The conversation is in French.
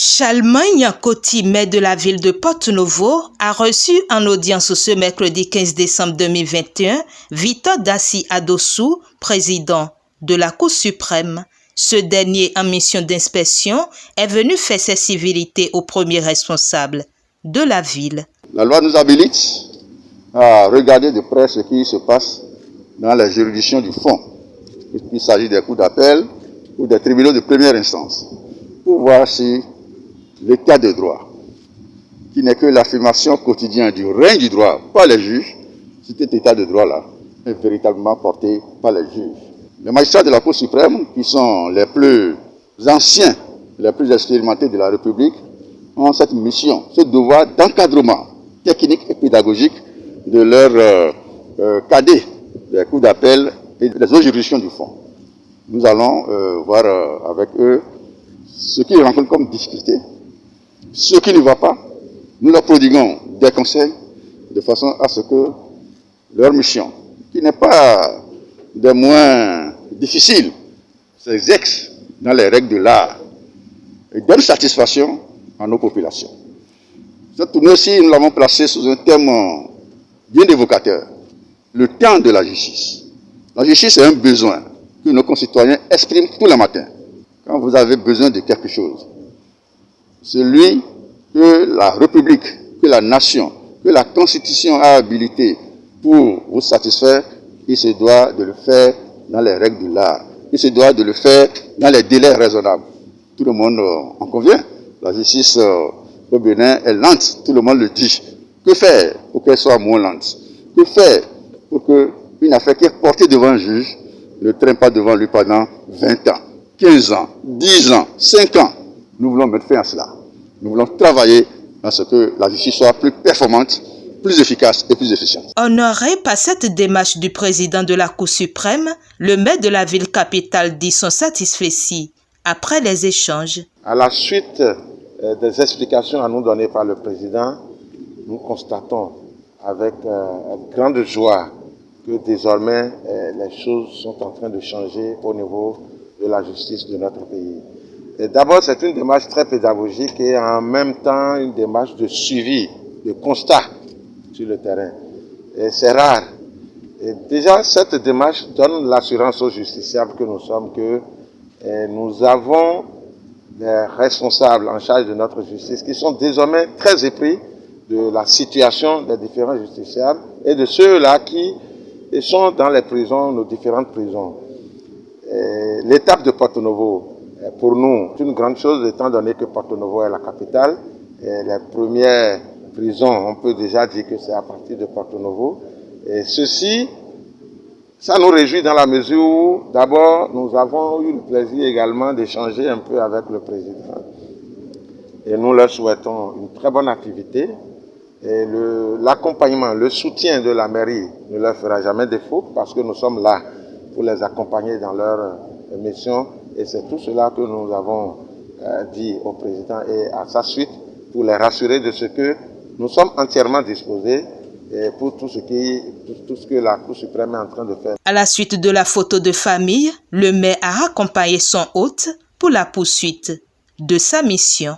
Charlemagne Coty, maire de la ville de Porto-Novo, a reçu en audience ce mercredi 15 décembre 2021 Victor Daci Adossou, président de la Cour suprême. Ce dernier, en mission d'inspection, est venu faire ses civilités aux premiers responsables de la ville. La loi nous habilite à regarder de près ce qui se passe dans les juridictions du fond, qu'il s'agit des cours d'appel ou des tribunaux de première instance, pour voir si l'état de droit, qui n'est que l'affirmation quotidienne du règne du droit par les juges, si cet état de droit-là est véritablement porté par les juges. Les magistrats de la Cour suprême, qui sont les plus anciens, les plus expérimentés de la République, ont cette mission, ce devoir d'encadrement technique et pédagogique de leurs cadets des cours d'appel et des autres juridictions du fond. Nous allons voir avec eux ce qu'ils rencontrent comme difficulté, ce qui ne va pas. Nous leur prodiguons des conseils de façon à ce que leur mission, qui n'est pas des moins difficiles, s'exerce dans les règles de l'art et donne satisfaction à nos populations. Cette tournée aussi, nous l'avons placée sous un thème bien évocateur, le temps de la justice. La justice est un besoin que nos concitoyens expriment tous les matins. Quand vous avez besoin de quelque chose, celui que la République, que la nation, que la Constitution a habilité pour vous satisfaire, il se doit de le faire dans les règles de l'art. Il se doit de le faire dans les délais raisonnables. Tout le monde en convient. La justice au Bénin est lente, tout le monde le dit. Que faire pour qu'elle soit moins lente? Que faire pour qu'une affaire qui est portée devant un juge ne traîne pas devant lui pendant 20 ans, 15 ans, 10 ans, 5 ans? Nous voulons mettre fin à cela. Nous voulons travailler à ce que la justice soit plus performante, plus efficace et plus efficiente. Honoré par cette démarche du président de la Cour suprême, le maire de la ville capitale dit son satisfait après les échanges. À la suite des explications à nous donner par le président, nous constatons avec grande joie que désormais les choses sont en train de changer au niveau de la justice de notre pays. D'abord, c'est une démarche très pédagogique et en même temps une démarche de suivi, de constat sur le terrain. Et c'est rare. Et déjà, cette démarche donne l'assurance aux justiciables que nous sommes que nous avons des responsables en charge de notre justice qui sont désormais très épris de la situation des différents justiciables et de ceux-là qui sont dans les prisons, nos différentes prisons. L'étape de Porto-Novo, pour nous, c'est une grande chose étant donné que Porto-Novo est la capitale. Et les premières prisons, on peut déjà dire que c'est à partir de Porto-Novo. Et ceci, ça nous réjouit dans la mesure où, d'abord, nous avons eu le plaisir également d'échanger un peu avec le président. Et nous leur souhaitons une très bonne activité. Et l'accompagnement, le soutien de la mairie ne leur fera jamais défaut parce que nous sommes là pour les accompagner dans leur mission. Et c'est tout cela que nous avons dit au président et à sa suite pour les rassurer de ce que nous sommes entièrement disposés pour tout ce que la Cour suprême est en train de faire. À la suite de la photo de famille, le maire a accompagné son hôte pour la poursuite de sa mission.